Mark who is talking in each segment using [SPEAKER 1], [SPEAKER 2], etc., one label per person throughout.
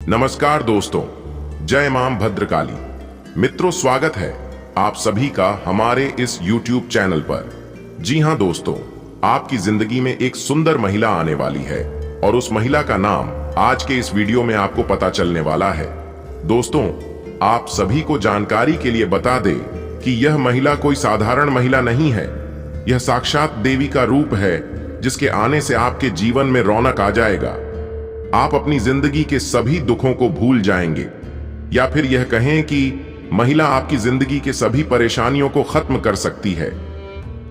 [SPEAKER 1] नमस्कार दोस्तों, जय मां भद्रकाली। मित्रों, स्वागत है आप सभी का हमारे इस YouTube चैनल पर। जी हां दोस्तों, आपकी जिंदगी में एक सुंदर महिला आने वाली है और उस महिला का नाम आज के इस वीडियो में आपको पता चलने वाला है। दोस्तों, आप सभी को जानकारी के लिए बता दें कि यह महिला कोई साधारण महिला नहीं है। यह साक्षात देवी का रूप है जिसके आने से आपके जीवन में रौनक आ जाएगा। आप अपनी जिंदगी के सभी दुखों को भूल जाएंगे, या फिर यह कहें कि महिला आपकी जिंदगी के सभी परेशानियों को खत्म कर सकती है,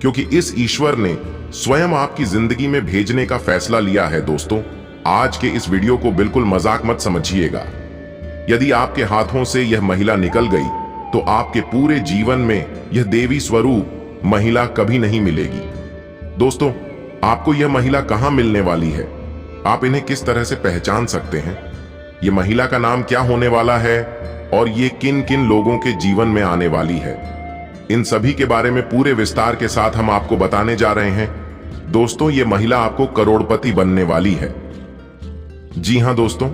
[SPEAKER 1] क्योंकि इस ईश्वर ने स्वयं आपकी जिंदगी में भेजने का फैसला लिया है। दोस्तों, आज के इस वीडियो को बिल्कुल मजाक मत समझिएगा। यदि आपके हाथों से यह महिला निकल गई तो आपके पूरे जीवन में यह देवी स्वरूप महिला कभी नहीं मिलेगी। दोस्तों, आपको यह महिला कहां मिलने वाली है, आप इन्हें किस तरह से पहचान सकते हैं, ये महिला का नाम क्या होने वाला है और ये किन किन लोगों के जीवन में आने वाली है, इन सभी के बारे में पूरे विस्तार के साथ हम आपको बताने जा रहे हैं। दोस्तों, ये महिला आपको करोड़पति बनने वाली है। जी हां दोस्तों,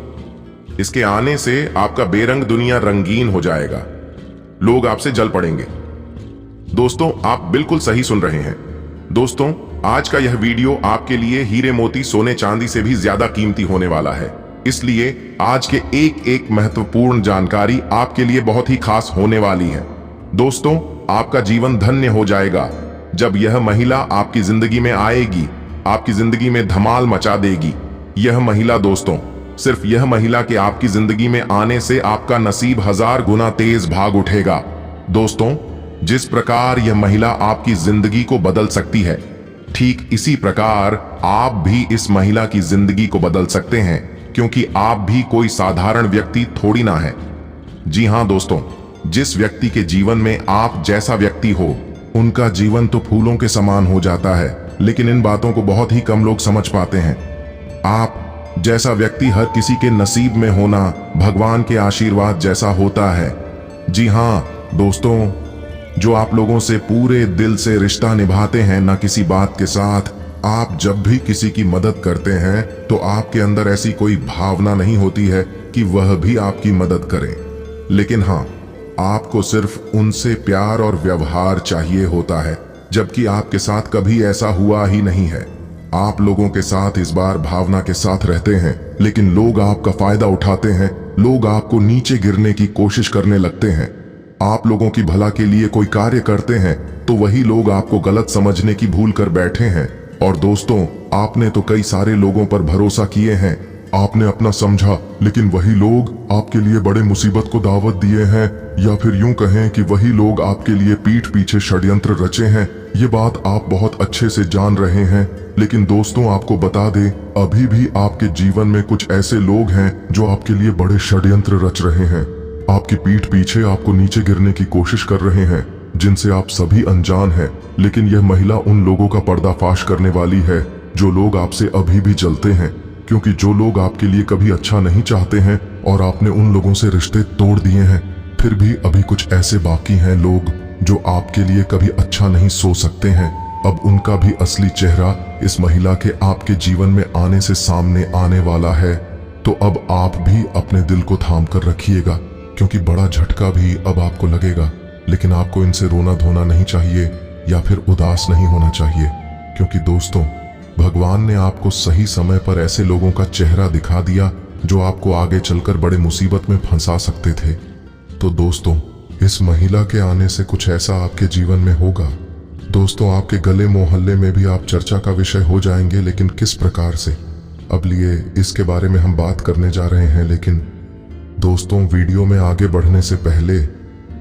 [SPEAKER 1] इसके आने से आपका बेरंग दुनिया रंगीन हो जाएगा, लोग आपसे जल पड़ेंगे। दोस्तों, आप बिल्कुल सही सुन रहे हैं। दोस्तों, आज का यह वीडियो आपके लिए हीरे मोती सोने चांदी से भी ज्यादा कीमती होने वाला है, इसलिए आज के एक एक महत्वपूर्ण जानकारी आपके लिए बहुत ही खास होने वाली है। दोस्तों, आपका जीवन धन्य हो जाएगा जब यह महिला आपकी जिंदगी में आएगी, आपकी जिंदगी में धमाल मचा देगी। यह महिला दोस्तों, सिर्फ यह महिला के आपकी जिंदगी में आने से आपका नसीब 1000 गुना तेज भाग उठेगा। दोस्तों, जिस प्रकार यह महिला आपकी जिंदगी को बदल सकती है, ठीक इसी प्रकार आप भी इस महिला की जिंदगी को बदल सकते हैं, क्योंकि आप भी कोई साधारण व्यक्ति थोड़ी ना है। जी हां दोस्तों, जिस व्यक्ति के जीवन में आप जैसा व्यक्ति हो, उनका जीवन तो फूलों के समान हो जाता है, लेकिन इन बातों को बहुत ही कम लोग समझ पाते हैं। आप जैसा व्यक्ति हर किसी के नसीब में होना भगवान के आशीर्वाद जैसा होता है। जी हां दोस्तों, जो आप लोगों से पूरे दिल से रिश्ता निभाते हैं, ना किसी बात के साथ, आप जब भी किसी की मदद करते हैं तो आपके अंदर ऐसी कोई भावना नहीं होती है कि वह भी आपकी मदद करे, लेकिन हाँ, आपको सिर्फ उनसे प्यार और व्यवहार चाहिए होता है, जबकि आपके साथ कभी ऐसा हुआ ही नहीं है। आप लोगों के साथ इस बार भावना के साथ रहते हैं, लेकिन लोग आपका फायदा उठाते हैं, लोग आपको नीचे गिरने की कोशिश करने लगते हैं। आप लोगों की भला के लिए कोई कार्य करते हैं तो वही लोग आपको गलत समझने की भूल कर बैठे हैं। और दोस्तों, आपने तो कई सारे लोगों पर भरोसा किए हैं, आपने अपना समझा, लेकिन वही लोग आपके लिए बड़े मुसीबत को दावत दिए हैं, या फिर यूं कहें कि वही लोग आपके लिए पीठ पीछे षड्यंत्र रचे हैं। ये बात आप बहुत अच्छे से जान रहे हैं, लेकिन दोस्तों, आपको बता दें, अभी भी आपके जीवन में कुछ ऐसे लोग हैं जो आपके लिए बड़े षड्यंत्र रच रहे हैं, आपकी पीठ पीछे आपको नीचे गिरने की कोशिश कर रहे हैं, जिनसे आप सभी अनजान हैं। लेकिन यह महिला उन लोगों का पर्दाफाश करने वाली है जो लोग आपसे अभी भी जलते हैं, क्योंकि जो लोग आपके लिए कभी अच्छा नहीं चाहते हैं और आपने उन लोगों से रिश्ते तोड़ दिए हैं, फिर भी अभी कुछ ऐसे बाकी हैं लोग जो आपके लिए कभी अच्छा नहीं सोच सकते हैं। अब उनका भी असली चेहरा इस महिला के आपके जीवन में आने से सामने आने वाला है। तो अब आप भी अपने दिल को थाम कर रखिएगा, क्योंकि बड़ा झटका भी अब आपको लगेगा, लेकिन आपको इनसे रोना धोना नहीं चाहिए या फिर उदास नहीं होना चाहिए, क्योंकि दोस्तों, भगवान ने आपको सही समय पर ऐसे लोगों का चेहरा दिखा दिया जो आपको आगे चलकर बड़े मुसीबत में फंसा सकते थे। तो दोस्तों, इस महिला के आने से कुछ ऐसा आपके जीवन में होगा। दोस्तों, आपके गले मोहल्ले में भी आप चर्चा का विषय हो जाएंगे, लेकिन किस प्रकार से, अब लिए इसके बारे में हम बात करने जा रहे हैं। लेकिन दोस्तों, वीडियो में आगे बढ़ने से पहले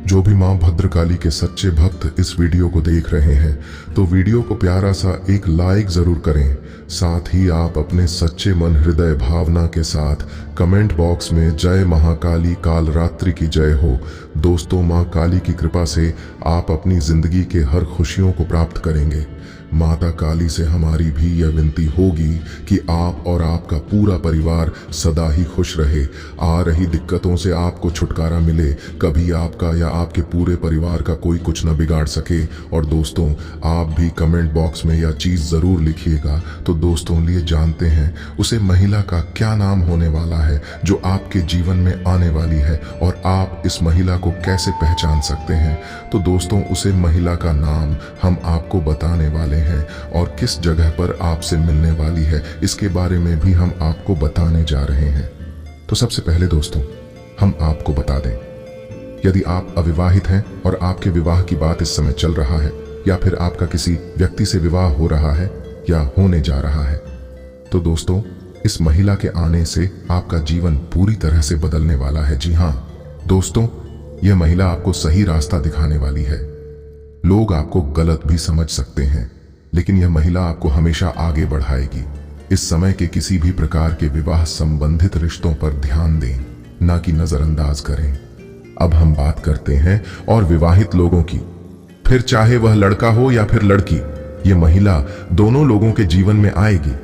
[SPEAKER 1] जो भी मां भद्रकाली के सच्चे भक्त इस वीडियो को देख रहे हैं, तो वीडियो को प्यारा सा एक लाइक जरूर करें। साथ ही आप अपने सच्चे मन हृदय भावना के साथ कमेंट बॉक्स में जय महाकाली काल रात्रि की जय हो। दोस्तों, मां काली की कृपा से आप अपनी जिंदगी के हर खुशियों को प्राप्त करेंगे। माता काली से हमारी भी यह विनती होगी कि आप और आपका पूरा परिवार सदा ही खुश रहे, आ रही दिक्कतों से आपको छुटकारा मिले, कभी आपका या आपके पूरे परिवार का कोई कुछ न बिगाड़ सके। और दोस्तों, आप भी कमेंट बॉक्स में यह चीज़ ज़रूर लिखिएगा। तो दोस्तों, लिए जानते हैं उसे महिला का क्या नाम होने वाला है जो आपके जीवन में आने वाली है, और आप इस महिला को कैसे पहचान सकते हैं। तो दोस्तों, उसे महिला का नाम हम आपको बताने वाले हैं, और किस जगह पर आपसे मिलने वाली है इसके बारे में भी हम आपको बताने जा रहे हैं। तो सबसे पहले दोस्तों, हम आपको बता दें, यदि आप अविवाहित हैं और आपके विवाह की बात इस समय चल रहा है, या फिर आपका किसी व्यक्ति से विवाह हो रहा है या होने जा रहा है, तो दोस्तों, इस महिला के आने से आपका जीवन पूरी तरह से बदलने वाला है। जी हाँ दोस्तों, यह महिला आपको सही रास्ता दिखाने वाली है। लोग आपको गलत भी समझ सकते हैं, लेकिन यह महिला आपको हमेशा आगे बढ़ाएगी। इस समय के किसी भी प्रकार के विवाह संबंधित रिश्तों पर ध्यान दें, ना कि नजरअंदाज करें। अब हम बात करते हैं और विवाहित लोगों की, फिर चाहे वह लड़का हो या फिर लड़की, यह महिला दोनों लोगों के जीवन में आएगी।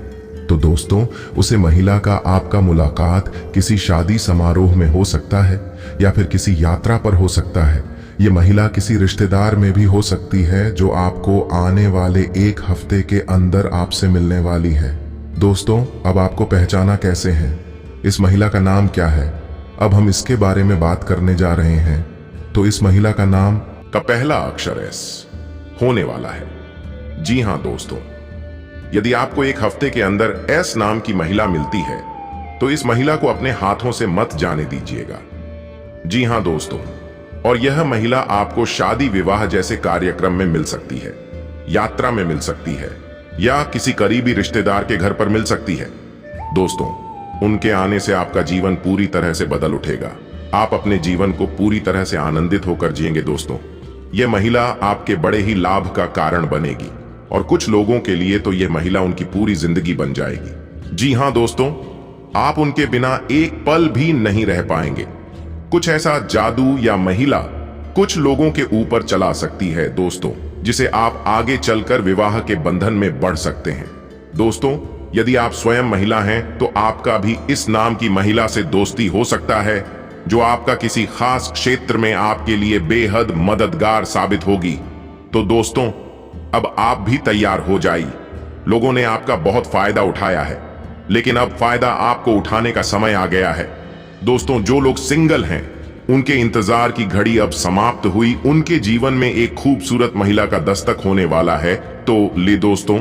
[SPEAKER 1] तो दोस्तों, उसे महिला का आपका मुलाकात किसी शादी समारोह में हो सकता है, या फिर किसी यात्रा पर हो सकता है। ये महिला किसी रिश्तेदार में भी हो सकती है जो आपको आने वाले 1 हफ्ते के अंदर आपसे मिलने वाली है। दोस्तों, अब आपको पहचाना कैसे है, इस महिला का नाम क्या है, अब हम इसके बारे में बात करने जा रहे हैं। तो इस महिला का नाम का पहला अक्षर एस होने वाला है। जी हाँ दोस्तों, यदि आपको 1 हफ्ते के अंदर एस नाम की महिला मिलती है, तो इस महिला को अपने हाथों से मत जाने दीजिएगा। जी हाँ दोस्तों, और यह महिला आपको शादी विवाह जैसे कार्यक्रम में मिल सकती है, यात्रा में मिल सकती है, या किसी करीबी रिश्तेदार के घर पर मिल सकती है। दोस्तों, उनके आने से आपका जीवन पूरी तरह से बदल उठेगा। आप अपने जीवन को पूरी तरह से आनंदित होकर जिएंगे। दोस्तों, यह महिला आपके बड़े ही लाभ का कारण बनेगी, और कुछ लोगों के लिए तो यह महिला उनकी पूरी जिंदगी बन जाएगी। जी हाँ दोस्तों, आप उनके बिना एक पल भी नहीं रह पाएंगे। कुछ ऐसा जादू या महिला कुछ लोगों के ऊपर चला सकती है दोस्तों, जिसे आप आगे चलकर विवाह के बंधन में बढ़ सकते हैं। दोस्तों, यदि आप स्वयं महिला हैं, तो आपका भी इस नाम की महिला से दोस्ती हो सकता है, जो आपका किसी खास क्षेत्र में आपके लिए बेहद मददगार साबित होगी। तो दोस्तों, अब आप भी तैयार हो जाइए। लोगों ने आपका बहुत फायदा उठाया है, लेकिन अब फायदा आपको उठाने का समय आ गया है। दोस्तों, जो लोग सिंगल हैं, उनके इंतजार की घड़ी अब समाप्त हुई। उनके जीवन में एक खूबसूरत महिला का दस्तक होने वाला है। तो ले दोस्तों,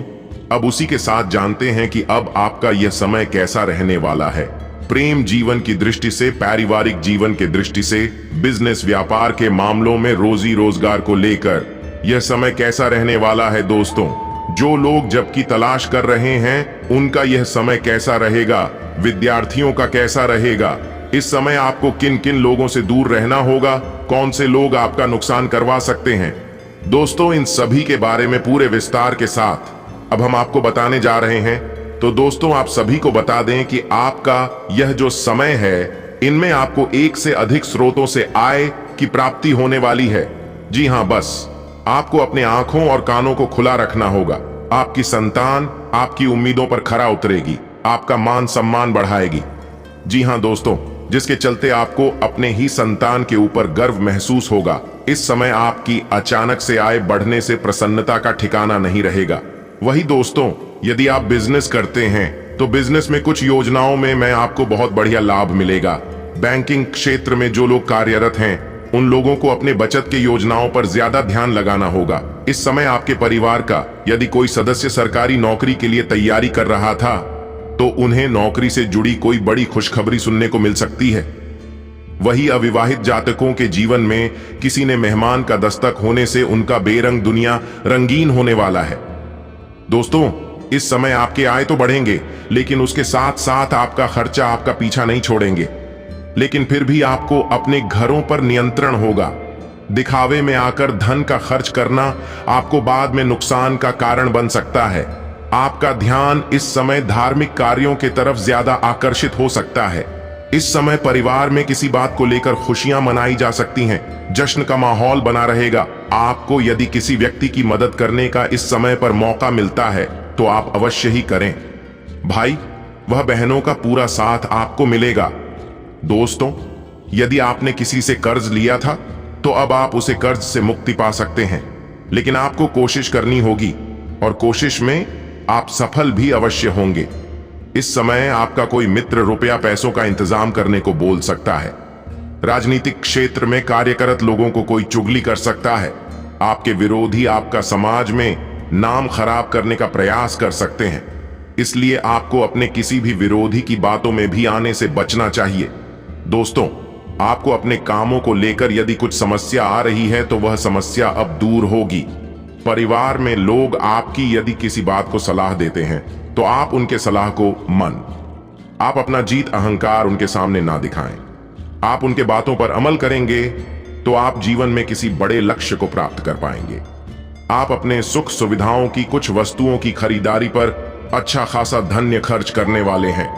[SPEAKER 1] अब उसी के साथ जानते हैं कि अब आपका यह समय कैसा रहने वाला है। प्रेम जीवन की दृष्टि से, पारिवारिक जीवन की दृष्टि से, बिजनेस व्यापार के मामलों में, रोजी रोजगार को लेकर यह समय कैसा रहने वाला है। दोस्तों, जो लोग जब की तलाश कर रहे हैं, उनका यह समय कैसा रहेगा, विद्यार्थियों का कैसा रहेगा, इस समय आपको किन किन लोगों से दूर रहना होगा, कौन से लोग आपका नुकसान करवा सकते हैं। दोस्तों, इन सभी के बारे में पूरे विस्तार के साथ अब हम आपको बताने जा रहे हैं। तो दोस्तों, आप सभी को बता दें कि आपका यह जो समय है, इनमें आपको एक से अधिक स्रोतों से आय की प्राप्ति होने वाली है। जी हाँ, बस आपको अपने आंखों और कानों को खुला रखना होगा। आपकी संतान आपकी उम्मीदों पर खरा उतरेगी, आपका मान सम्मान बढ़ाएगी। जी हाँ दोस्तों, जिसके चलते आपको अपने ही संतान के ऊपर गर्व महसूस होगा। इस समय आपकी अचानक से आय बढ़ने से प्रसन्नता का ठिकाना नहीं रहेगा। वही दोस्तों, यदि आप बिजनेस करते हैं, तो बिजनेस में कुछ योजनाओं में मैं आपको बहुत बढ़िया लाभ मिलेगा। बैंकिंग क्षेत्र में जो लोग कार्यरत हैं, उन लोगों को अपने बचत के योजनाओं पर ज्यादा ध्यान लगाना होगा। इस समय आपके परिवार का यदि कोई सदस्य सरकारी नौकरी के लिए तैयारी कर रहा था, तो उन्हें नौकरी से जुड़ी कोई बड़ी खुशखबरी सुनने को मिल सकती है। वही अविवाहित जातकों के जीवन में किसी ने मेहमान का दस्तक होने से उनका बेरंग दुनिया रंगीन होने वाला है। दोस्तों, इस समय आपके आय तो बढ़ेंगे, लेकिन उसके साथ साथ आपका खर्चा आपका पीछा नहीं छोड़ेंगे। लेकिन फिर भी आपको अपने घरों पर नियंत्रण होगा। दिखावे में आकर धन का खर्च करना आपको बाद में नुकसान का कारण बन सकता है। आपका ध्यान इस समय धार्मिक कार्यों की तरफ ज्यादा आकर्षित हो सकता है। इस समय परिवार में किसी बात को लेकर खुशियां मनाई जा सकती हैं, जश्न का माहौल बना रहेगा। आपको यदि किसी व्यक्ति की मदद करने का इस समय पर मौका मिलता है तो आप अवश्य ही करें। भाई, वह बहनों का पूरा साथ आपको मिलेगा। दोस्तों, यदि आपने किसी से कर्ज लिया था तो अब आप उसे कर्ज से मुक्ति पा सकते हैं, लेकिन आपको कोशिश करनी होगी और कोशिश में आप सफल भी अवश्य होंगे। इस समय आपका कोई मित्र रुपया पैसों का इंतजाम करने को बोल सकता है। राजनीतिक क्षेत्र में कार्यरत लोगों को कोई चुगली कर सकता है। आपके विरोधी आपका समाज में नाम खराब करने का प्रयास कर सकते हैं, इसलिए आपको अपने किसी भी विरोधी की बातों में भी आने से बचना चाहिए। दोस्तों, आपको अपने कामों को लेकर यदि कुछ समस्या आ रही है तो वह समस्या अब दूर होगी। परिवार में लोग आपकी यदि किसी बात को सलाह देते हैं तो आप उनके सलाह को आप अपना जीत अहंकार उनके सामने ना दिखाएं। आप उनके बातों पर अमल करेंगे तो आप जीवन में किसी बड़े लक्ष्य को प्राप्त कर पाएंगे। आप अपने सुख सुविधाओं की कुछ वस्तुओं की खरीदारी पर अच्छा खासा धन खर्च करने वाले हैं।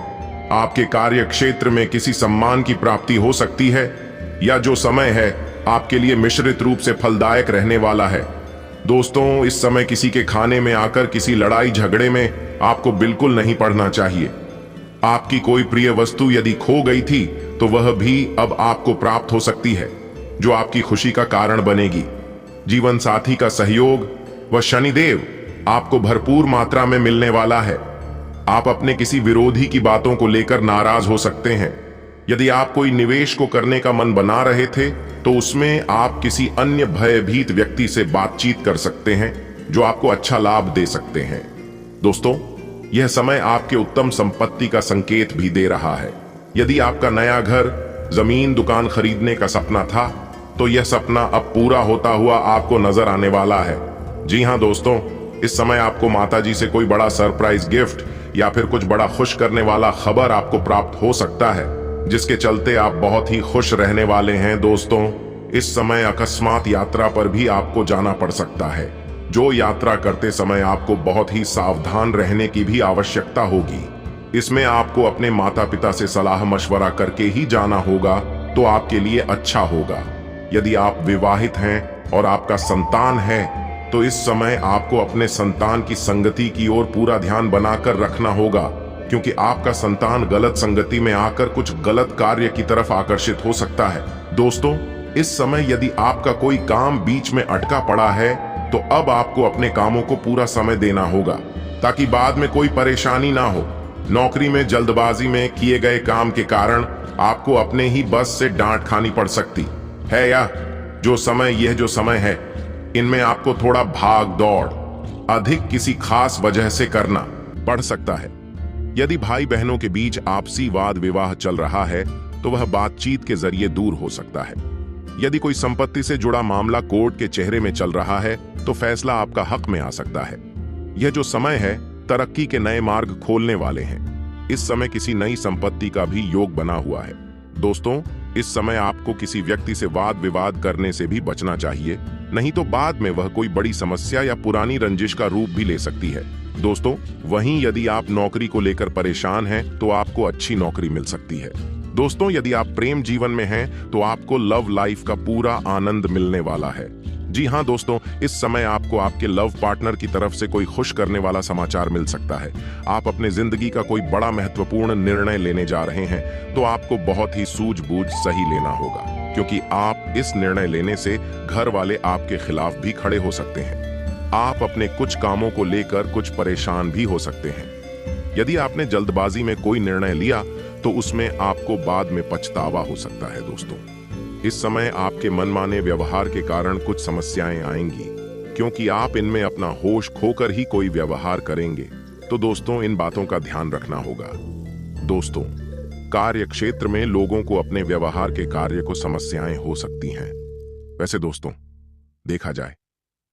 [SPEAKER 1] आपके कार्य क्षेत्र में किसी सम्मान की प्राप्ति हो सकती है, या जो समय है आपके लिए मिश्रित रूप से फलदायक रहने वाला है। दोस्तों, इस समय किसी के खाने में आकर किसी लड़ाई झगड़े में आपको बिल्कुल नहीं पड़ना चाहिए। आपकी कोई प्रिय वस्तु यदि खो गई थी तो वह भी अब आपको प्राप्त हो सकती है, जो आपकी खुशी का कारण बनेगी। जीवन साथी का सहयोग व शनिदेव आपको भरपूर मात्रा में मिलने वाला है। आप अपने किसी विरोधी की बातों को लेकर नाराज हो सकते हैं। यदि आप कोई निवेश को करने का मन बना रहे थे तो उसमें आप किसी अन्य भयभीत व्यक्ति से बातचीत कर सकते हैं, जो आपको अच्छा लाभ दे सकते हैं। दोस्तों, यह समय आपके उत्तम संपत्ति का संकेत भी दे रहा है। यदि आपका नया घर, जमीन, दुकान खरीदने का सपना था तो यह सपना अब पूरा होता हुआ आपको नजर आने वाला है। जी हां दोस्तों, इस समय आपको माताजी से कोई बड़ा सरप्राइज गिफ्ट या फिर कुछ बड़ा खुश करने वाला खबर आपको प्राप्त हो सकता है, जिसके चलते आप बहुत ही खुश रहने वाले हैं। दोस्तों, इस समय अकस्मात यात्रा पर भी आपको जाना पड़ सकता है, जो यात्रा करते समय आपको बहुत ही सावधान रहने की भी आवश्यकता होगी। इसमें आपको अपने माता पिता से सलाह मशवरा करके ही जाना होगा तो आपके लिए अच्छा होगा। यदि आप विवाहित हैं और आपका संतान है तो इस समय आपको अपने संतान की संगति की ओर पूरा ध्यान बनाकर रखना होगा, क्योंकि आपका संतान गलत संगति में आकर कुछ गलत कार्य की तरफ आकर्षित हो सकता है। दोस्तों, इस समय यदि आपका कोई काम बीच में अटका पड़ा है तो अब आपको अपने कामों को पूरा समय देना होगा, ताकि बाद में कोई परेशानी ना हो। नौकरी में जल्दबाजी में किए गए काम के कारण आपको अपने ही बस से डांट खानी पड़ सकती है, या यह जो समय है इनमें आपको थोड़ा भाग दौड़ अधिक किसी खास वजह से करना पड़ सकता है। यदि भाई बहनों के बीच आपसी वाद विवाद चल रहा है तो वह बातचीत के जरिए दूर हो सकता है। यदि कोई संपत्ति से जुड़ा मामला कोर्ट के चेहरे में चल रहा है तो फैसला आपका हक में आ सकता है। यह जो समय है तरक्की के नए मार्ग खोलने वाले हैं। इस समय किसी नई संपत्ति का भी योग बना हुआ है। दोस्तों, इस समय आपको किसी व्यक्ति से वाद विवाद करने से भी बचना चाहिए, नहीं तो बाद में वह कोई बड़ी समस्या या पुरानी रंजिश का रूप भी ले सकती है। दोस्तों, वहीं यदि आप नौकरी को लेकर परेशान हैं तो आपको अच्छी नौकरी मिल सकती है। दोस्तों, यदि आप प्रेम जीवन में हैं तो आपको लव लाइफ का पूरा आनंद मिलने वाला है। जी हां दोस्तों, इस समय आपको आपके लव पार्टनर की तरफ से कोई खुश करने वाला समाचार मिल सकता है। आप अपने जिंदगी का कोई बड़ा महत्वपूर्ण निर्णय लेने जा रहे हैं तो आपको बहुत ही सूझबूझ सही लेना होगा, क्योंकि आप इस निर्णय लेने से घर वाले आपके खिलाफ भी खड़े हो सकते हैं। आप अपने कुछ कामों को लेकर कुछ परेशान भी हो सकते हैं। यदि आपने जल्दबाजी में कोई निर्णय लिया तो उसमें आपको बाद में पछतावा हो सकता है। दोस्तों, इस समय आपके मनमाने व्यवहार के कारण कुछ समस्याएं आएंगी, क्योंकि आप इनमें अपना होश खोकर ही कोई व्यवहार करेंगे। तो दोस्तों, इन बातों का ध्यान रखना होगा। दोस्तों, कार्य क्षेत्र में लोगों को अपने व्यवहार के कार्य को समस्याएं हो सकती हैं। वैसे दोस्तों, देखा जाए,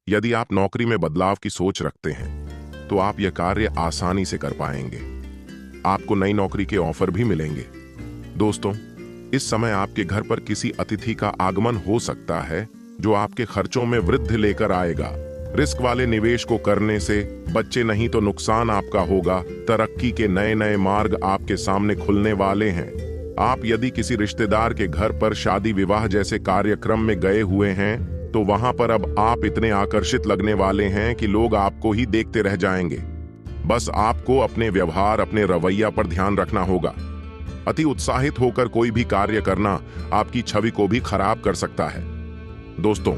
[SPEAKER 1] यदि आप नौकरी में बदलाव की सोच रखते हैं तो आप यह कार्य आसानी से कर पाएंगे। आपको नई नौकरी के ऑफर भी मिलेंगे। दोस्तों, इस समय आपके घर पर किसी अतिथि का आगमन हो सकता है जो आपके खर्चों में वृद्धि लेकर आएगा। रिस्क वाले निवेश को करने से बच्चे नहीं तो नुकसान आपका होगा। तरक्की के नए नए मार्ग आपके सामने खुलने वाले हैं। आप यदि किसी रिश्तेदार के घर पर शादी विवाह जैसे कार्यक्रम में गए हुए हैं तो वहां पर अब आप इतने आकर्षित लगने वाले हैं कि लोग आपको ही देखते रह जाएंगे। बस आपको अपने व्यवहार, अपने रवैया पर ध्यान रखना होगा। अति उत्साहित होकर कोई भी कार्य करना आपकी छवि को भी खराब कर सकता है। दोस्तों,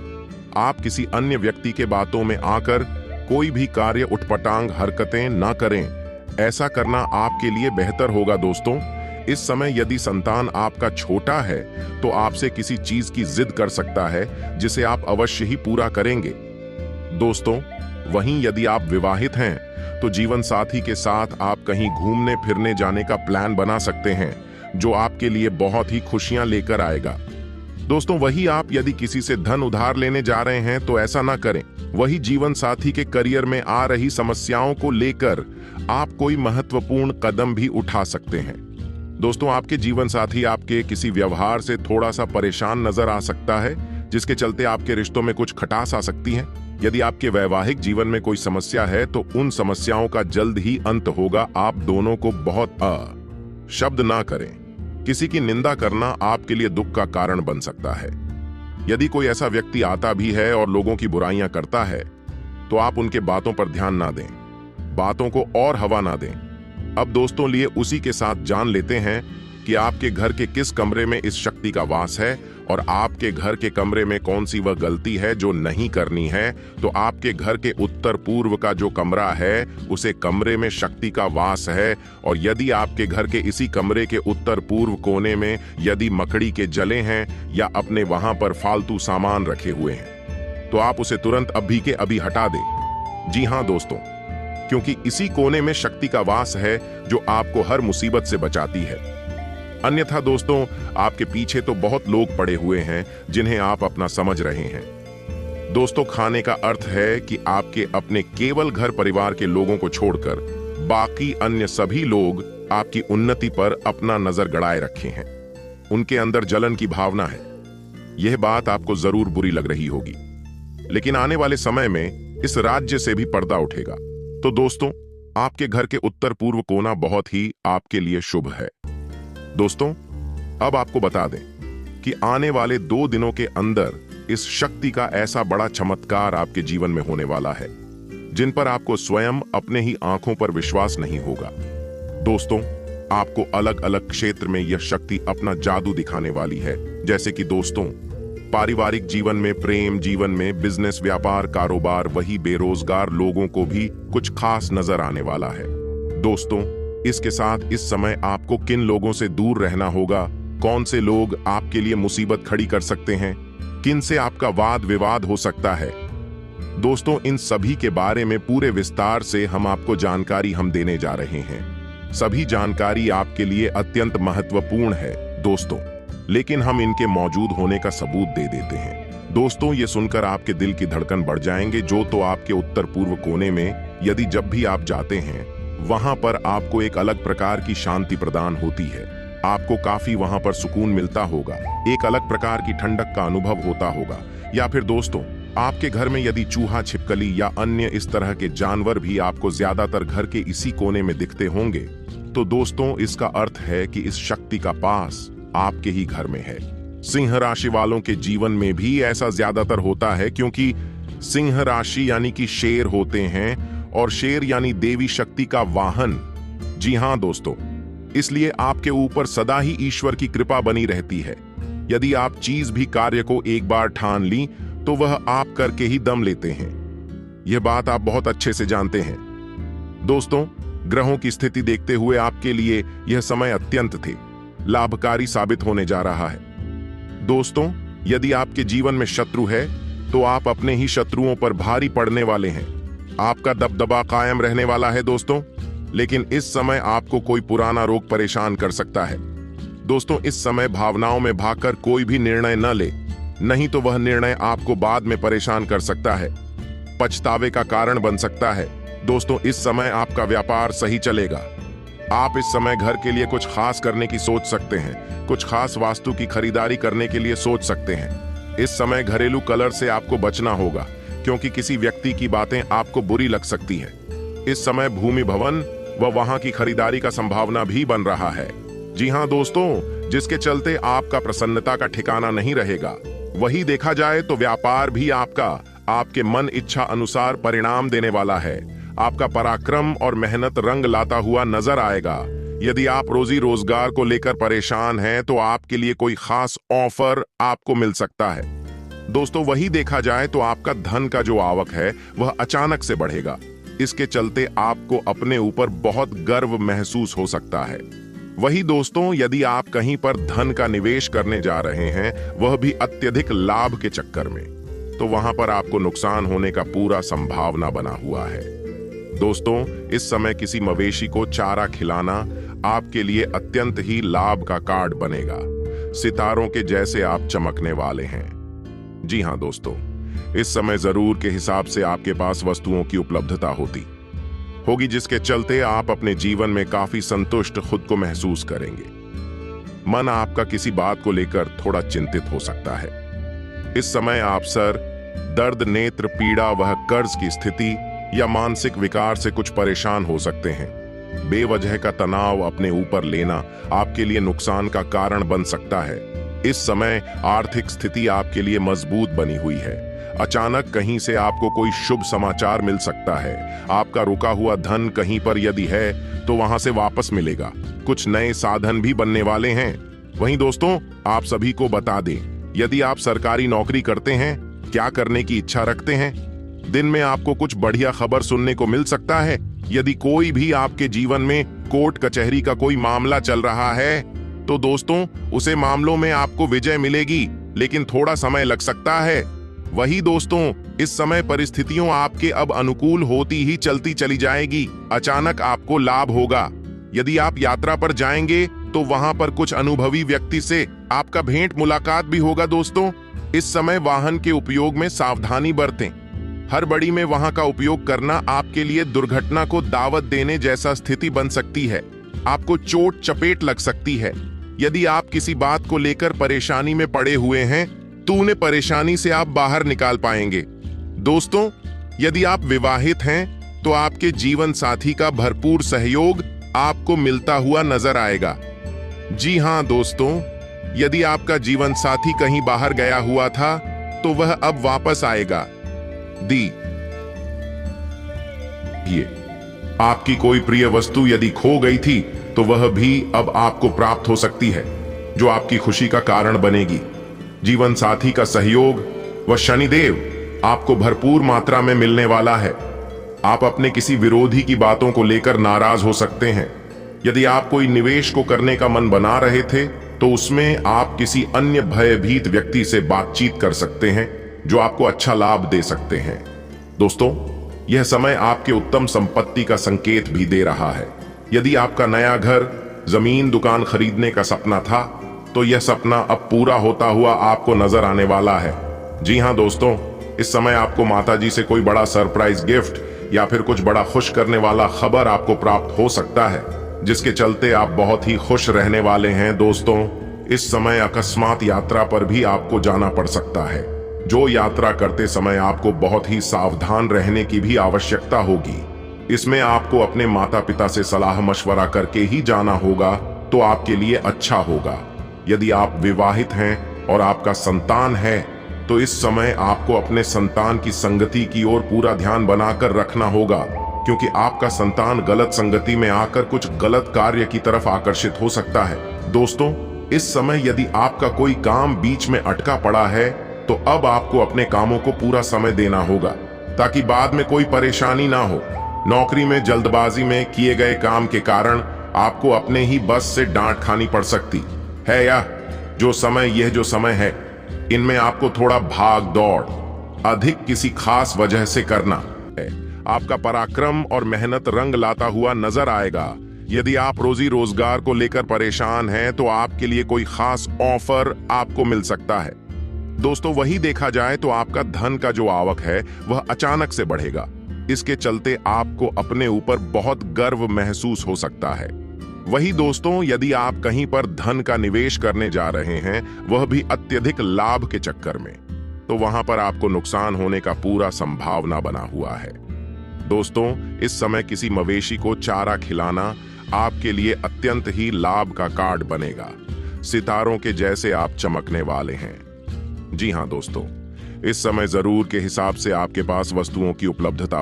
[SPEAKER 1] आप किसी अन्य व्यक्ति के बातों में आकर कोई भी कार्य उठपटांग हरकतें ना करें। ऐसा करना आपके लिए बेहतर होगा। दोस्तों, इस समय यदि संतान आपका छोटा है तो आपसे किसी चीज की जिद कर सकता है जिसे आप अवश्य ही पूरा करेंगे। दोस्तों, वहीं यदि आप विवाहित हैं तो जीवन साथी के साथ आप कहीं घूमने फिरने जाने का प्लान बना सकते हैं जो आपके लिए बहुत ही खुशियां लेकर आएगा। दोस्तों, वही आप यदि किसी से धन उधार लेने जा रहे हैं तो ऐसा ना करें। वही जीवन साथी के करियर में आ रही समस्याओं को लेकर आप कोई महत्वपूर्ण कदम भी उठा सकते हैं। दोस्तों, आपके जीवन साथी आपके किसी व्यवहार से थोड़ा सा परेशान नजर आ सकता है, जिसके चलते आपके रिश्तों में कुछ खटास आ सकती है। यदि आपके वैवाहिक जीवन में कोई समस्या है तो उन समस्याओं का जल्द ही अंत होगा। आप दोनों को बहुत शब्द ना करें। किसी की निंदा करना आपके लिए दुख का कारण बन सकता है। यदि कोई ऐसा व्यक्ति आता भी है और लोगों की बुराइयां करता है तो आप उनके बातों पर ध्यान ना दें, बातों को और हवा ना दें। अब दोस्तों, लिए उसी के साथ जान लेते हैं कि आपके घर के किस कमरे में इस शक्ति का वास है और आपके घर के कमरे में कौन सी वह गलती है जो नहीं करनी है। तो आपके घर के उत्तर पूर्व का जो कमरा है उसे कमरे में शक्ति का वास है। और यदि आपके घर के इसी कमरे के उत्तर पूर्व कोने में यदि मकड़ी के जले हैं या अपने वहां पर फालतू सामान रखे हुए हैं तो आप उसे तुरंत अभी के अभी हटा दें। जी हां दोस्तों, क्योंकि इसी कोने में शक्ति का वास है जो आपको हर मुसीबत से बचाती है। अन्यथा दोस्तों, आपके पीछे तो बहुत लोग पड़े हुए हैं जिन्हें आप अपना समझ रहे हैं। दोस्तों, खाने का अर्थ है कि आपके अपने केवल घर परिवार के लोगों को छोड़कर बाकी अन्य सभी लोग आपकी उन्नति पर अपना नजर गड़ाए रखे हैं। उनके अंदर जलन की भावना है। यह बात आपको जरूर बुरी लग रही होगी, लेकिन आने वाले समय में इस राज्य से भी पर्दा उठेगा। तो दोस्तों, आपके घर के उत्तर पूर्व कोना बहुत ही आपके लिए शुभ है। दोस्तों, अब आपको बता दें कि आने वाले 2 दिनों के अंदर इस शक्ति का ऐसा बड़ा चमत्कार आपके जीवन में होने वाला है जिन पर आपको स्वयं अपने ही आंखों पर विश्वास नहीं होगा। दोस्तों, आपको अलग अलग क्षेत्र में यह शक्ति अपना जादू दिखाने वाली है। जैसे कि दोस्तों, पारिवारिक जीवन में, प्रेम जीवन में, बिजनेस, व्यापार, कारोबार, वही बेरोजगार लोगों को भी कुछ खास नजर आने वाला है। दोस्तों, इसके साथ इस समय आपको किन लोगों से दूर रहना होगा, कौन से लोग आपके लिए मुसीबत खड़ी कर सकते हैं, किन से आपका वाद विवाद हो सकता है। दोस्तों, इन सभी के बारे में पूरे विस्तार से हम आपको जानकारी देने जा रहे हैं। सभी जानकारी आपके लिए अत्यंत महत्वपूर्ण है दोस्तों, लेकिन हम इनके मौजूद होने का सबूत दे देते हैं। दोस्तों, ये सुनकर आपके दिल की धड़कन बढ़ जाएंगे। जो तो आपके उत्तर पूर्व कोने में यदि जब भी आप जाते हैं वहां पर आपको एक अलग प्रकार की शांति प्रदान होती है। आपको काफी वहां पर सुकून मिलता होगा, एक अलग प्रकार की ठंडक का अनुभव होता होगा। या फिर दोस्तों, आपके घर में यदि चूहा, छिपकली या अन्य इस तरह के जानवर भी आपको ज्यादातर घर के इसी कोने में दिखते होंगे तो दोस्तों, इसका अर्थ है कि इस शक्ति का पास आपके ही घर में है। सिंह राशि वालों के जीवन में भी ऐसा ज्यादातर होता है, क्योंकि सिंह राशि यानी कि शेर होते हैं और शेर यानी देवी शक्ति का वाहन। जी हां दोस्तों, इसलिए आपके ऊपर सदा ही ईश्वर की कृपा बनी रहती है। यदि आप चीज भी कार्य को एक बार ठान ली तो वह आप करके ही दम लेते हैं। यह बात आप बहुत अच्छे से जानते हैं। दोस्तों, ग्रहों की स्थिति देखते हुए आपके लिए यह समय अत्यंत लाभकारी साबित होने जा रहा है। दोस्तों, यदि आपके जीवन में शत्रु है तो आप अपने ही शत्रुओं पर भारी पड़ने वाले हैं। आपका दबदबा कायम रहने वाला है दोस्तों, लेकिन इस समय आपको कोई पुराना रोग परेशान कर सकता है। दोस्तों, इस समय भावनाओं में भागकर कोई भी निर्णय न ले, नहीं तो वह निर्णय आपको बाद में परेशान कर सकता है, पछतावे का कारण बन सकता है। दोस्तों, इस समय आपका व्यापार सही चलेगा। आप इस समय घर के लिए कुछ खास करने की सोच सकते हैं, कुछ खास वास्तु की खरीदारी करने के लिए सोच सकते हैं। इस समय घरेलू कलह से आपको बचना होगा, क्योंकि किसी व्यक्ति की बातें आपको बुरी लग सकती है। इस समय भूमि, भवन व वहां की खरीदारी का संभावना भी बन रहा है। जी हां दोस्तों, जिसके चलते आपका प्रसन्नता का ठिकाना नहीं रहेगा। वही देखा जाए तो व्यापार भी आपका आपके मन इच्छा अनुसार परिणाम देने वाला है। आपका पराक्रम और मेहनत रंग लाता हुआ नजर आएगा। यदि आप रोजी रोजगार को लेकर परेशान हैं तो आपके लिए कोई खास ऑफर आपको मिल सकता है। दोस्तों, वही देखा जाए तो आपका धन का जो आवक है वह अचानक से बढ़ेगा। इसके चलते आपको अपने ऊपर बहुत गर्व महसूस हो सकता है। वही दोस्तों, यदि आप कहीं पर धन का निवेश करने जा रहे हैं, वह भी अत्यधिक लाभ के चक्कर में, तो वहां पर आपको नुकसान होने का पूरा संभावना बना हुआ है। दोस्तों, इस समय किसी मवेशी को चारा खिलाना आपके लिए अत्यंत ही लाभ का कार्ड बनेगा। सितारों के जैसे आप चमकने वाले हैं। जी हां दोस्तों, इस समय जरूर के हिसाब से आपके पास वस्तुओं की उपलब्धता होगी, जिसके चलते आप अपने जीवन में काफी संतुष्ट खुद को महसूस करेंगे। मन आपका किसी बात को लेकर थोड़ा चिंतित हो सकता है। इस समय आप सर दर्द, नेत्र पीड़ा, वह कर्ज की स्थिति या मानसिक विकार से कुछ परेशान हो सकते हैं। बेवजह का तनाव अपने ऊपर लेना आपके लिए नुकसान का कारण बन सकता है। इस समय आर्थिक स्थिति आपके लिए मजबूत बनी हुई है। अचानक कहीं से आपको कोई शुभ समाचार मिल सकता है। आपका रुका हुआ धन कहीं पर यदि है तो वहां से वापस मिलेगा। कुछ नए साधन भी बनने वाले हैं। वहीं दोस्तों, आप सभी को बता दें, यदि आप सरकारी नौकरी करते हैं, क्या करने की इच्छा रखते हैं, दिन में आपको कुछ बढ़िया खबर सुनने को मिल सकता है। यदि कोई भी आपके जीवन में कोर्ट कचहरी का कोई मामला चल रहा है तो दोस्तों, उसे मामलों में आपको विजय मिलेगी, लेकिन थोड़ा समय लग सकता है। वही दोस्तों, इस समय परिस्थितियों आपके अब अनुकूल होती ही चलती चली जाएगी। अचानक आपको लाभ होगा। यदि आप यात्रा पर जाएंगे तो वहां पर कुछ अनुभवी व्यक्ति से आपका भेंट मुलाकात भी होगा। दोस्तों, इस समय वाहन के उपयोग में सावधानी बरतें। हड़बड़ी में वहां का उपयोग करना आपके लिए दुर्घटना को दावत देने जैसा स्थिति बन सकती है। आपको चोट चपेट लग सकती है। यदि आप किसी बात को लेकर परेशानी में पड़े हुए हैं तो उन्हें परेशानी से आप बाहर निकाल पाएंगे। दोस्तों, यदि आप विवाहित हैं तो आपके जीवन साथी का भरपूर सहयोग आपको मिलता हुआ नजर आएगा। जी हां दोस्तों, यदि आपका जीवन साथी कहीं बाहर गया हुआ था तो वह अब वापस आएगा। ये आपकी कोई प्रिय वस्तु यदि खो गई थी तो वह भी अब आपको प्राप्त हो सकती है, जो आपकी खुशी का कारण बनेगी। जीवन साथी का सहयोग व शनिदेव आपको भरपूर मात्रा में मिलने वाला है। आप अपने किसी विरोधी की बातों को लेकर नाराज हो सकते हैं। यदि आप कोई निवेश को करने का मन बना रहे थे तो उसमें आप किसी अन्य भयभीत व्यक्ति से बातचीत कर सकते हैं, जो आपको अच्छा लाभ दे सकते हैं। दोस्तों, यह समय आपके उत्तम संपत्ति का संकेत भी दे रहा है। यदि आपका नया घर, जमीन, दुकान खरीदने का सपना था तो यह सपना अब पूरा होता हुआ आपको नजर आने वाला है। जी हां दोस्तों, इस समय आपको माताजी से कोई बड़ा सरप्राइज गिफ्ट या फिर कुछ बड़ा खुश करने वाला खबर आपको प्राप्त हो सकता है, जिसके चलते आप बहुत ही खुश रहने वाले हैं। दोस्तों, इस समय अकस्मात यात्रा पर भी आपको जाना पड़ सकता है। जो यात्रा करते समय आपको बहुत ही सावधान रहने की भी आवश्यकता होगी। इसमें आपको अपने माता पिता से सलाह मशवरा करके ही जाना होगा, तो आपके लिए अच्छा होगा। यदि आप विवाहित हैं और आपका संतान है तो इस समय आपको अपने संतान की संगति की ओर पूरा ध्यान बनाकर रखना होगा, क्योंकि आपका संतान गलत संगति में आकर कुछ गलत कार्य की तरफ आकर्षित हो सकता है। दोस्तों, इस समय यदि आपका कोई काम बीच में अटका पड़ा है तो अब आपको अपने कामों को पूरा समय देना होगा, ताकि बाद में कोई परेशानी ना हो। नौकरी में जल्दबाजी में किए गए काम के कारण आपको अपने ही बस से डांट खानी पड़ सकती है, या यह जो समय है, इनमें आपको थोड़ा भाग दौड़ अधिक किसी खास वजह से करना है। आपका पराक्रम और मेहनत रंग लाता हुआ नजर आएगा। यदि आप रोजी रोजगार को लेकर परेशान हैं तो आपके लिए कोई खास ऑफर आपको मिल सकता है। दोस्तों, वही देखा जाए तो आपका धन का जो आवक है वह अचानक से बढ़ेगा। इसके चलते आपको अपने ऊपर बहुत गर्व महसूस हो सकता है। वही दोस्तों, यदि आप कहीं पर धन का निवेश करने जा रहे हैं, वह भी अत्यधिक लाभ के चक्कर में, तो वहां पर आपको नुकसान होने का पूरा संभावना बना हुआ है। दोस्तों, इस समय किसी मवेशी को चारा खिलाना आपके लिए अत्यंत ही लाभ का कार्ड बनेगा। सितारों के जैसे आप चमकने वाले हैं। जी हाँ दोस्तों, इस समय जरूर के हिसाब से आपके पास वस्तुओं की उपलब्धता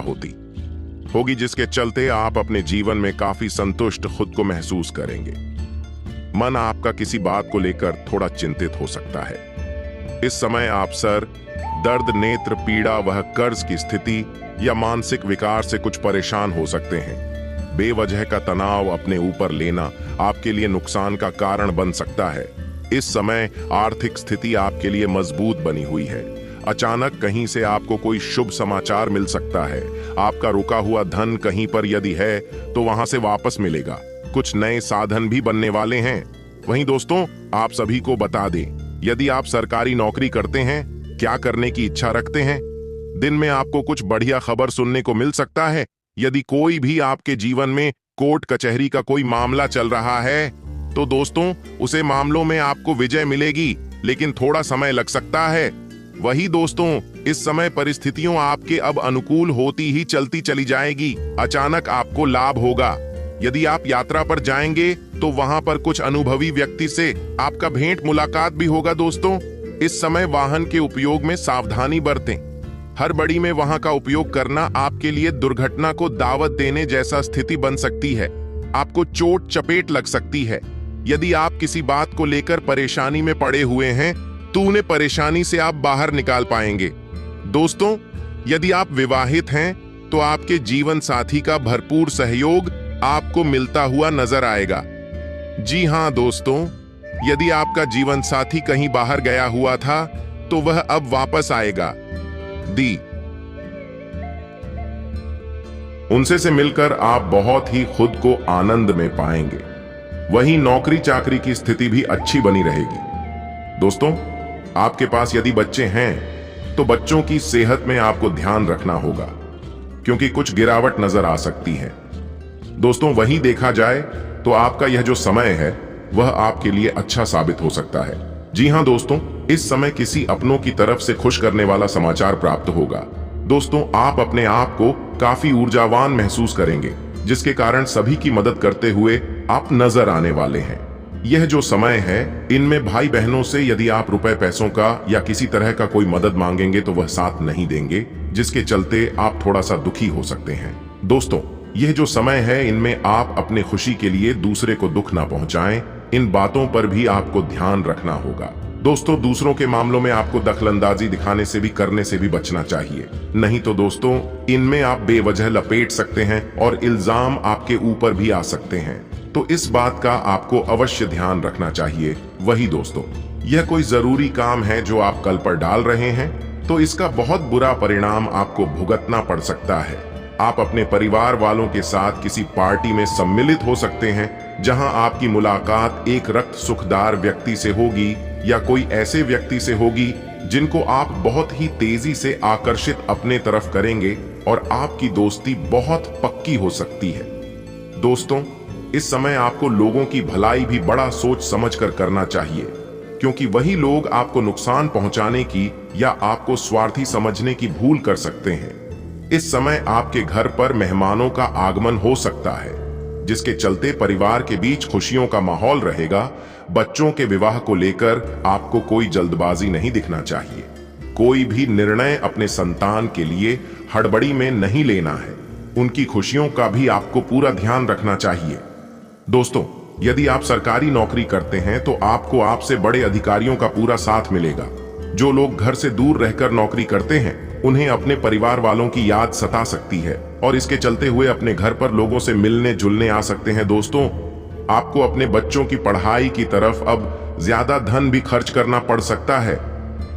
[SPEAKER 1] होगी जिसके चलते आप अपने जीवन में काफी संतुष्ट खुद को महसूस करेंगे। मन आपका किसी बात को लेकर थोड़ा चिंतित हो सकता है। इस समय आप सर दर्द, नेत्र पीड़ा, वह कर्ज की स्थिति या मानसिक विकार से कुछ परेशान हो सकते हैं। बेवजह का तनाव अपने ऊपर लेना आपके लिए नुकसान का कारण बन सकता है। इस समय आर्थिक स्थिति आपके लिए मजबूत बनी हुई है। अचानक कहीं से आपको कोई शुभ समाचार मिल सकता है। आपका रुका हुआ धन कहीं पर यदि है तो वहां से वापस मिलेगा। कुछ नए साधन भी बनने वाले हैं। वहीं दोस्तों, आप सभी को बता दें, यदि आप सरकारी नौकरी करते हैं, क्या करने की इच्छा रखते हैं, दिन में आपको कुछ बढ़िया खबर सुनने को मिल सकता है। यदि कोई भी आपके जीवन में कोर्ट कचहरी का कोई मामला चल रहा है तो दोस्तों, उसे मामलों में आपको विजय मिलेगी, लेकिन थोड़ा समय लग सकता है। वही दोस्तों, इस समय परिस्थितियों आपके अब अनुकूल होती ही चलती चली जाएगी। अचानक आपको लाभ होगा। यदि आप यात्रा पर जाएंगे तो वहां पर कुछ अनुभवी व्यक्ति से आपका भेंट मुलाकात भी होगा। दोस्तों, इस समय वाहन के उपयोग में सावधानी बरतें। हड़बड़ी में वहां का उपयोग करना आपके लिए दुर्घटना को दावत देने जैसा स्थिति बन सकती है। आपको चोट चपेट लग सकती है। यदि आप किसी बात को लेकर परेशानी में पड़े हुए हैं तो उन्हें परेशानी से आप बाहर निकाल पाएंगे। दोस्तों, यदि आप विवाहित हैं तो आपके जीवन साथी का भरपूर सहयोग आपको मिलता हुआ नजर आएगा। जी हां दोस्तों, यदि आपका जीवन साथी कहीं बाहर गया हुआ था तो वह अब वापस आएगा। उनसे से मिलकर आप बहुत ही खुद को आनंद में पाएंगे। वहीं नौकरी चाकरी की स्थिति भी अच्छी बनी रहेगी। दोस्तों, आपके पास यदि बच्चे हैं तो बच्चों की सेहत में आपको ध्यान रखना होगा, क्योंकि कुछ गिरावट नजर आ सकती है। दोस्तों, वही देखा जाए तो आपका यह जो समय है वह आपके लिए अच्छा साबित हो सकता है। जी हां दोस्तों, इस समय किसी अपनों की तरफ से खुश करने वाला समाचार प्राप्त होगा। दोस्तों, आप अपने आप को काफी ऊर्जावान महसूस करेंगे, जिसके कारण सभी की मदद करते हुए आप नजर आने वाले हैं। यह जो समय है, इनमें भाई बहनों से यदि आप रुपए पैसों का या किसी तरह का कोई मदद मांगेंगे तो वह साथ नहीं देंगे, जिसके चलते आप थोड़ा सा दुखी हो सकते हैं। दोस्तों, यह जो समय है, इनमें आप अपने खुशी के लिए दूसरे को दुख ना पहुंचाएं। इन बातों पर भी आपको ध्यान रखना होगा। दोस्तों, दूसरों के मामलों में आपको दखलंदाजी दिखाने से भी करने से भी बचना चाहिए। नहीं तो दोस्तों, इनमें आप बेवजह लपेट सकते हैं और इल्जाम आपके ऊपर भी आ सकते हैं। तो इस बात का आपको अवश्य ध्यान रखना चाहिए। वही दोस्तों, यह कोई जरूरी काम है जो आप कल पर डाल रहे हैं तो इसका बहुत बुरा परिणाम आपको भुगतना पड़ सकता है। आप अपने परिवार वालों के साथ किसी पार्टी में सम्मिलित हो सकते हैं जहां आपकी मुलाकात एक रक्त सुखदार व्यक्ति से होगी या कोई ऐसे व्यक्ति से होगी जिनको आप बहुत ही तेजी से आकर्षित अपने तरफ करेंगे और आपकी दोस्ती बहुत पक्की हो सकती है। दोस्तों, इस समय आपको लोगों की भलाई भी बड़ा सोच समझकर करना चाहिए, क्योंकि वही लोग आपको नुकसान पहुंचाने की या आपको स्वार्थी समझने की भूल कर सकते हैं। इस समय आपके घर पर मेहमानों का आगमन हो सकता है, जिसके चलते परिवार के बीच खुशियों का माहौल रहेगा। बच्चों के विवाह को लेकर आपको कोई जल्दबाजी नहीं दिखना चाहिए। कोई भी निर्णय अपने संतान के लिए हड़बड़ी में नहीं लेना है। उनकी खुशियों का भी आपको पूरा ध्यान रखना चाहिए। दोस्तों, यदि आप सरकारी नौकरी करते हैं तो आपको आपसे बड़े अधिकारियों का पूरा साथ मिलेगा। जो लोग घर से दूर रहकर नौकरी करते हैं उन्हें अपने परिवार वालों की याद सता सकती है और इसके चलते हुए अपने घर पर लोगों से मिलने जुलने आ सकते हैं। दोस्तों, आपको अपने बच्चों की पढ़ाई की तरफ अब ज्यादा धन भी खर्च करना पड़ सकता है।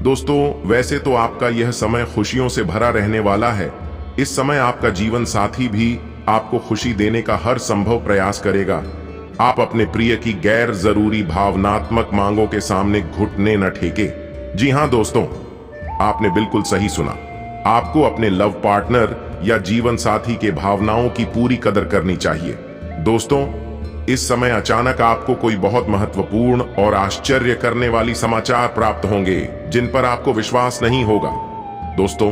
[SPEAKER 1] दोस्तों, वैसे तो आपका यह समय खुशियों से भरा रहने वाला है। इस समय आपका जीवन साथी भी आपको खुशी देने का हर संभव प्रयास करेगा। आप अपने प्रिय की गैर जरूरी भावनात्मक मांगों के सामने घुटने न ठेके। जी हां दोस्तों, आपने बिल्कुल सही सुना। आपको अपने लव पार्टनर या जीवन साथी के भावनाओं की पूरी कदर करनी चाहिए। दोस्तों, इस समय अचानक आपको कोई बहुत महत्वपूर्ण और आश्चर्य करने वाली समाचार प्राप्त होंगे जिन पर आपको विश्वास नहीं होगा। दोस्तों,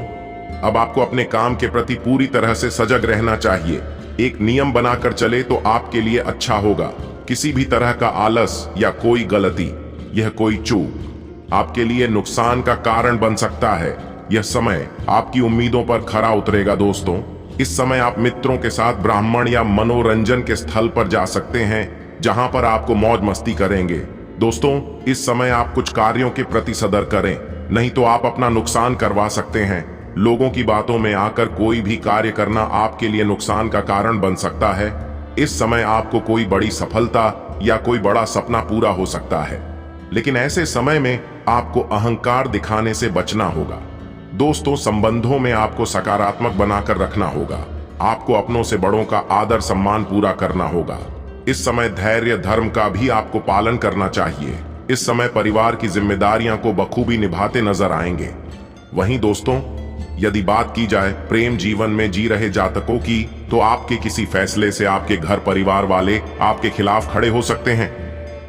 [SPEAKER 1] अब आपको अपने काम के प्रति पूरी तरह से सजग रहना चाहिए। एक नियम बनाकर चले तो आपके लिए अच्छा होगा। किसी भी तरह का आलस या कोई गलती, यह कोई चूक आपके लिए नुकसान का कारण बन सकता है। यह समय आपकी उम्मीदों पर खरा उतरेगा दोस्तों। इस समय आप मित्रों के साथ ब्राह्मण या मनोरंजन के स्थल पर जा सकते हैं, जहां पर आपको मौज मस्ती करेंगे। दोस्तों, इस समय आप कुछ कार्यों के प्रति सतर्क करें, नहीं तो आप अपना नुकसान करवा सकते हैं। लोगों की बातों में आकर कोई भी कार्य करना आपके लिए नुकसान का कारण बन सकता है। इस समय आपको कोई बड़ी सफलता या कोई बड़ा सपना पूरा हो सकता है, लेकिन ऐसे समय में आपको अहंकार दिखाने से बचना होगा। दोस्तों, संबंधों में आपको सकारात्मक बनाकर रखना होगा। आपको अपनों से बड़ों का आदर सम्मान पूरा करना होगा। इस समय धैर्य धर्म का भी आपको पालन करना चाहिए। इस समय परिवार की जिम्मेदारियां को बखूबी निभाते नजर आएंगे। वहीं दोस्तों, यदि बात की जाए प्रेम जीवन में जी रहे जातकों की, तो आपके किसी फैसले से आपके घर परिवार वाले आपके खिलाफ खड़े हो सकते हैं,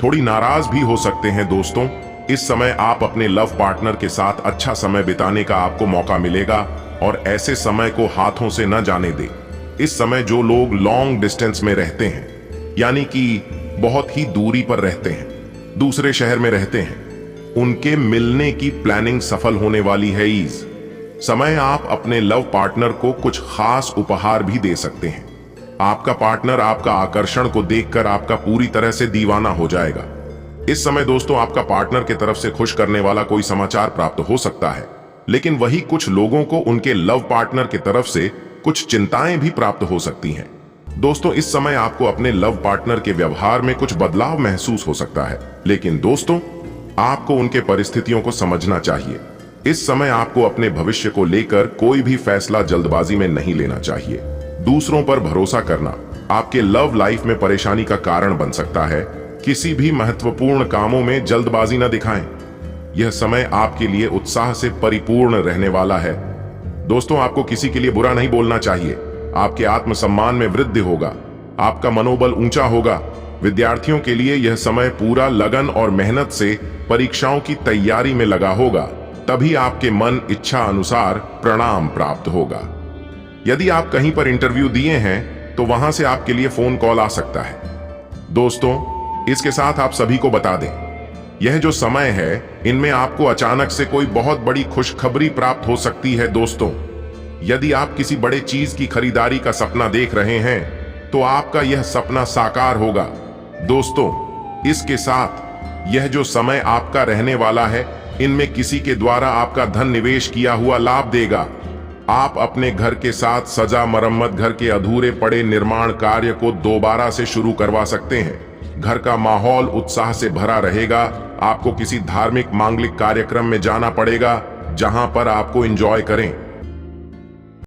[SPEAKER 1] थोड़ी नाराज भी हो सकते हैं। दोस्तों, इस समय आप अपने लव पार्टनर के साथ अच्छा समय बिताने का आपको मौका मिलेगा और ऐसे समय को हाथों से न जाने दें। इस समय जो लोग लॉन्ग डिस्टेंस में रहते हैं, यानी कि बहुत ही दूरी पर रहते हैं, दूसरे शहर में रहते हैं, उनके मिलने की प्लानिंग सफल होने वाली है। इस समय आप अपने लव पार्टनर को कुछ खास उपहार भी दे सकते हैं। आपका पार्टनर आपका आकर्षण को देखकर आपका पूरी तरह से दीवाना हो जाएगा। इस समय दोस्तों, आपका पार्टनर की तरफ से खुश करने वाला कोई समाचार प्राप्त हो सकता है, लेकिन वही कुछ लोगों को उनके लव पार्टनर की तरफ से कुछ चिंताएं भी प्राप्त हो सकती हैं। दोस्तों, इस समय आपको अपने लव पार्टनर के व्यवहार में कुछ बदलाव महसूस हो सकता है, लेकिन दोस्तों, आपको उनके परिस्थितियों को समझना चाहिए। इस समय आपको अपने भविष्य को लेकर कोई भी फैसला जल्दबाजी में नहीं लेना चाहिए। दूसरों पर भरोसा करना आपके लव लाइफ में परेशानी का कारण बन सकता है। किसी भी महत्वपूर्ण कामों में जल्दबाजी न दिखाएं। यह समय आपके लिए उत्साह से परिपूर्ण रहने वाला है। दोस्तों, आपको किसी के लिए बुरा नहीं बोलना चाहिए। आपके आत्मसम्मान में वृद्धि होगा, आपका मनोबल ऊंचा होगा। विद्यार्थियों के लिए यह समय पूरा लगन और मेहनत से परीक्षाओं की तैयारी में लगा होगा, तभी आपके मन इच्छा अनुसार परिणाम प्राप्त होगा। यदि आप कहीं पर इंटरव्यू दिए हैं, तो वहां से आपके लिए फोन कॉल आ सकता है। दोस्तों, इसके साथ आप सभी को बता दें, यह जो समय है, इनमें आपको अचानक से कोई बहुत बड़ी खुशखबरी प्राप्त हो सकती है। दोस्तों, यदि आप किसी बड़े चीज की खरीदारी का सपना देख रहे हैं, तो आपका यह सपना साकार होगा। दोस्तों, इसके साथ यह जो समय आपका रहने वाला है, इनमें किसी के द्वारा आपका धन निवेश किया हुआ लाभ देगा। आप अपने घर के साथ सजा मरम्मत, घर के अधूरे पड़े निर्माण कार्य को दोबारा से शुरू करवा सकते हैं। घर का माहौल उत्साह से भरा रहेगा। आपको किसी धार्मिक मांगलिक कार्यक्रम में जाना पड़ेगा, जहां पर आपको एंजॉय करें।